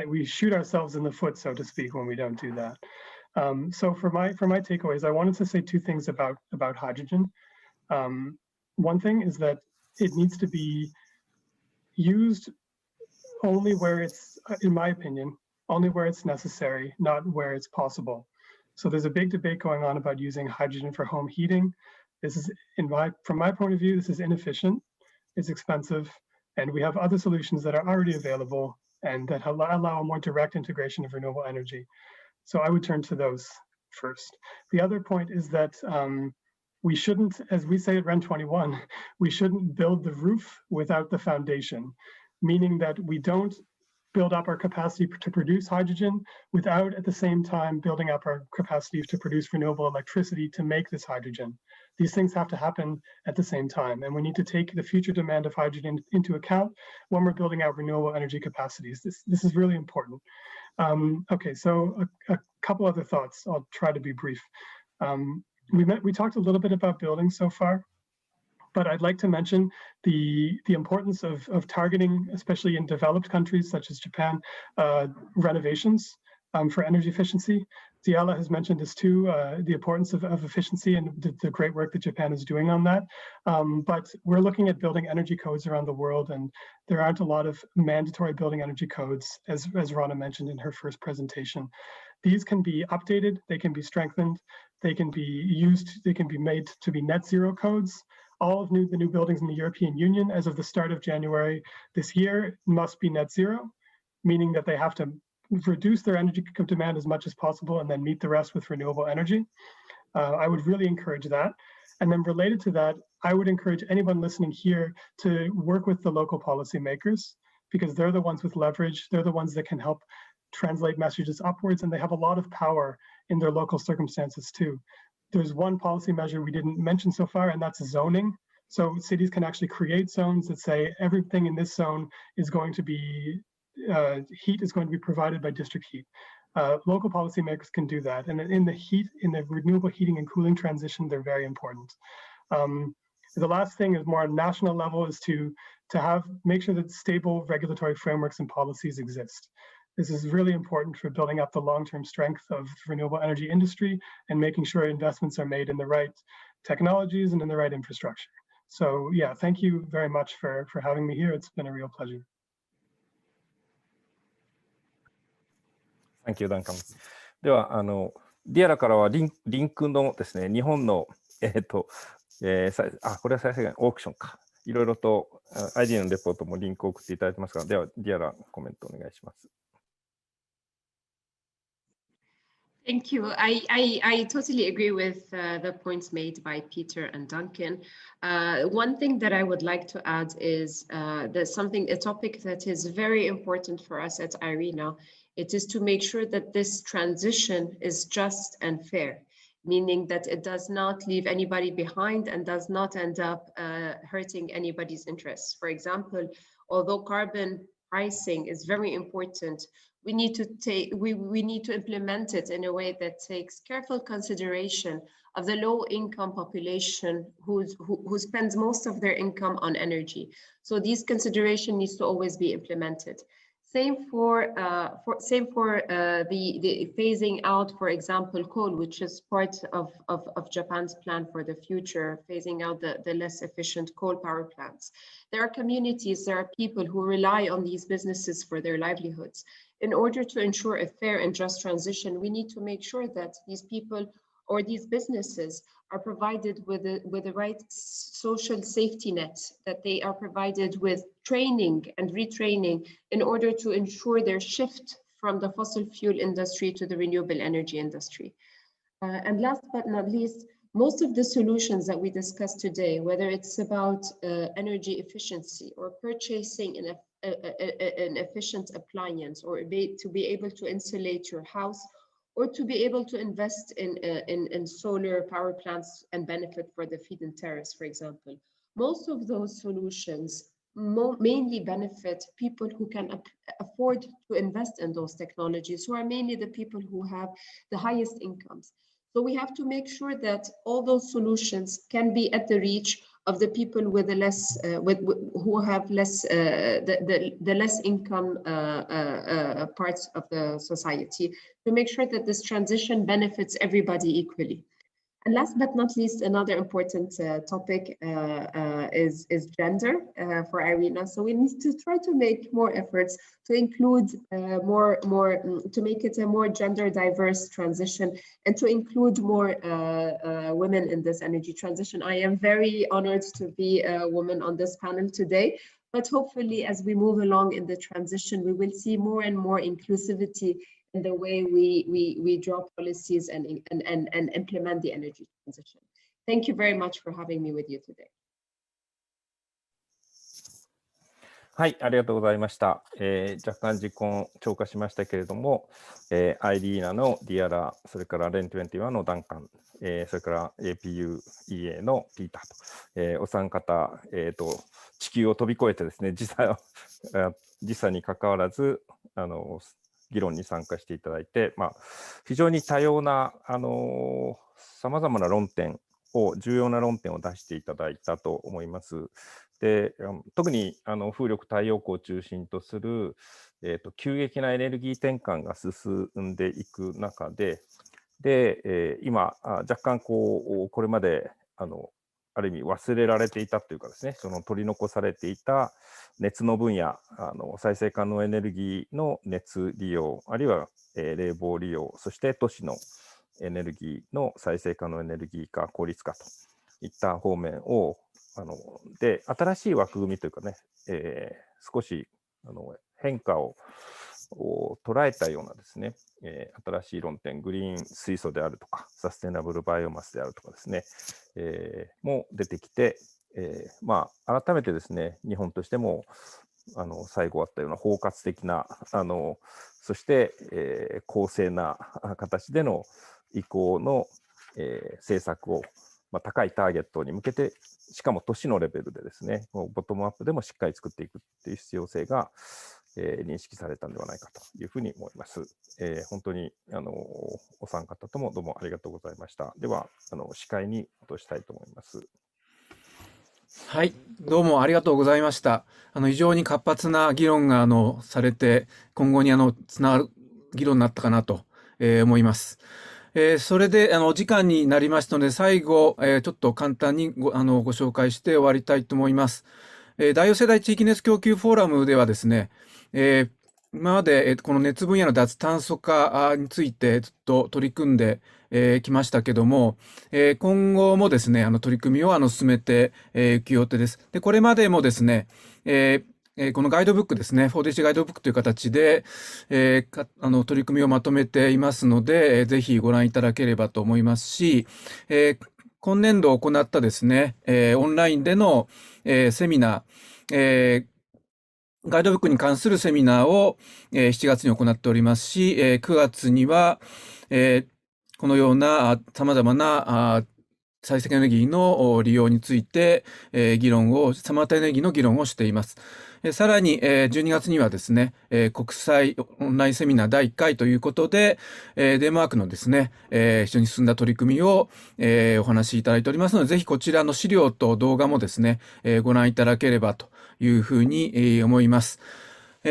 We shoot ourselves in the foot, so to speak, when we don't do that. So for my takeaways, I wanted to say two things about hydrogen. One thing is that it needs to be used only where it's, in my opinion, only where it's necessary, not where it's possible. So there's a big debate going on about using hydrogen for home heating. This is, from my point of view, this is inefficient, it's expensive, and we have other solutions that are already available and that allow a more direct integration of renewable energy. So I would turn to those first. The other point is that we shouldn't, as we say at REN 21, we shouldn't build the roof without the foundation, meaning that we don't build up our capacity to produce hydrogen without at the same time building up our capacity to produce renewable electricity to make this hydrogen. These things have to happen at the same time, and we need to take the future demand of hydrogen into account when we're building out renewable energy capacities. This is really important. Okay, so a couple other thoughts. I'll try to be brief. We talked a little bit about buildings so far, but I'd like to mention the importance of targeting, especially in developed countries such as Japan, renovations for energy efficiency. Diala has mentioned this too, the importance of efficiency and the great work that Japan is doing on that. But we're looking at building energy codes around the world, and there aren't a lot of mandatory building energy codes, as Rana mentioned in her first presentation. These can be updated, they can be strengthened, they can be used, they can be made to be net zero codes. All of the new buildings in the European Union as of the start of January this year must be net zero, meaning that they have to reduce their energy demand as much as possible and then meet the rest with renewable energy. I would really encourage that. And then related to that, I would encourage anyone listening here to work with the local policymakers, because they're the ones with leverage, they're the ones that can help translate messages upwards, and they have a lot of power in their local circumstances too. There's one policy measure we didn't mention so far, and that's zoning. So cities can actually create zones that say everything in this zone is going to be, heat is going to be provided by district heat. Local policymakers can do that. And in the renewable heating and cooling transition, they're very important. The last thing is more on national level is to make sure that stable regulatory frameworks and policies exist. This is really important for building up the long-term strength of the renewable energy industry and making sure investments are made in the right technologies and in the right infrastructure. So yeah, thank you very much for having me here. It's been a real pleasure. Thank you, Duncan. では、ディアラからはリンクのですね、日本の、これは最初にオークションか。いろいろと IDEA のレポートもリンクを送っていただいてますが、では、ディアラコメントお願いします。Thank you. I totally agree with the points made by Peter and Duncan. One thing that I would like to add is there's a topic that is very important for us at IRENA. It is to make sure that this transition is just and fair, meaning that it does not leave anybody behind and does not end up hurting anybody's interests. For example, although carbon pricing is very important, we need to implement it in a way that takes careful consideration of the low-income population who spends most of their income on energy. So these consideration needs to always be implemented. Same for the phasing out, for example, coal, which is part of Japan's plan for the future, phasing out the less efficient coal power plants. There are communities, there are people who rely on these businesses for their livelihoods. In order to ensure a fair and just transition, we need to make sure that these people or these businesses are provided with the right social safety net, that they are provided with training and retraining in order to ensure their shift from the fossil fuel industry to the renewable energy industry. And last but not least, most of the solutions that we discussed today, whether it's about energy efficiency or purchasing an efficient appliance, or to be able to insulate your house, or to be able to invest in solar power plants and benefit for the feed-in tariffs, for example. Most of those solutions mainly benefit people who can afford to invest in those technologies, who are mainly the people who have the highest incomes. So we have to make sure that all those solutions can be at the reach of the people with the less, who have less, the less income parts of the society, to make sure that this transition benefits everybody equally. And last but not least, another important topic is gender for IRENA. So we need to try to make more efforts to include to make it a more gender diverse transition and to include more women in this energy transition. I am very honored to be a woman on this panel today, but hopefully as we move along in the transition, we will see more and more inclusivity in the way we draw policies and implement the energy transition. Thank you very much for having me with you today. はい、ありがとうございました。若干時間超過しましたけれども、IRENA のディアラ、それから REN21 のダンカン、それから APUEA のピーターと、お三方、地球を飛び越えてですね、時差に関わらず、議論に参加していただいて、非常に多様なさまざまな重要な論点を出していただいたと思います。で、特に風力太陽光を中心とする、急激なエネルギー転換が進んでいく中で、今若干これまである意味忘れられていたというかですね、その取り残されていた熱の分野、再生可能エネルギーの熱利用、あるいは、冷房利用、そして都市のエネルギーの再生可能エネルギー化、効率化といった方面をで新しい枠組みというかね、少し変化を捉えたようなですね、新しい論点、グリーン水素であるとか、サステナブルバイオマスであるとかですね、も出てきて、改めてですね、日本としても最後あったような包括的なそして、公正な形での移行の、政策を、高いターゲットに向けて、しかも都市のレベルでですね、ボトムアップでもしっかり作っていくという必要性が、認識されたのではないかというふうに思います。本当にお三方ともどうもありがとうございました。では司会に落としたいと思います。はい、どうもありがとうございました。非常に活発な議論がされて、今後につながる議論になったかなと、思います。それでお時間になりましたので、最後、ちょっと簡単にご紹介して終わりたいと思います。第4世代地域熱供給フォーラムではですね、今までこの熱分野の脱炭素化についてずっと取り組んできましたけども、今後もですね、取り組みを進めていく予定です。で、これまでもですね、このガイドブックですね、4DH ガイドブックという形で、取り組みをまとめていますので、ぜひご覧いただければと思いますし、今年度行ったですね、オンラインでの、セミナー、ガイドブックに関するセミナーを、7月に行っておりますし、9月には、このような様々な再生エネルギーの利用について、サマータエネルギーの議論をしています。さらに、12月にはですね、国際オンラインセミナー第1回ということで、デンマークのですね、非常に進んだ取り組みを、お話しいただいておりますので、ぜひこちらの資料と動画もですね、ご覧いただければというふうに、思います。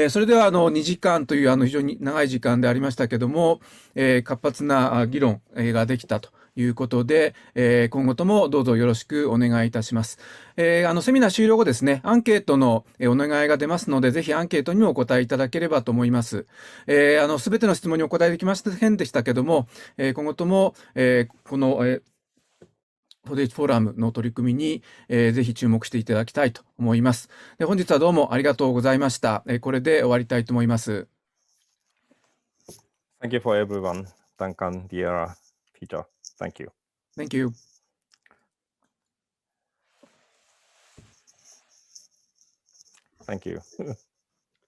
それでは2時間という非常に長い時間でありましたけども、活発な議論ができたということで、今後ともどうぞよろしくお願いいたします。セミナー終了後ですね、アンケートのお願いが出ますので、ぜひアンケートにもお答えいただければと思います。すべての質問にお答えできませんでしたけども、今後とも、この、4DHフォーラムの取り組みに、ぜひ注目していただきたいと思います。で、本日はどうもありがとうございました。これで終わりたいと思います。Thank you for everyone. Duncan, Diala, Peter. Thank you. Thank you. Thank you.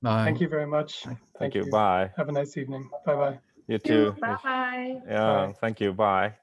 Bye. Thank you very much. Thank you. Bye. Have a nice evening. Bye-bye. You too. Bye. Yeah, thank you. Bye.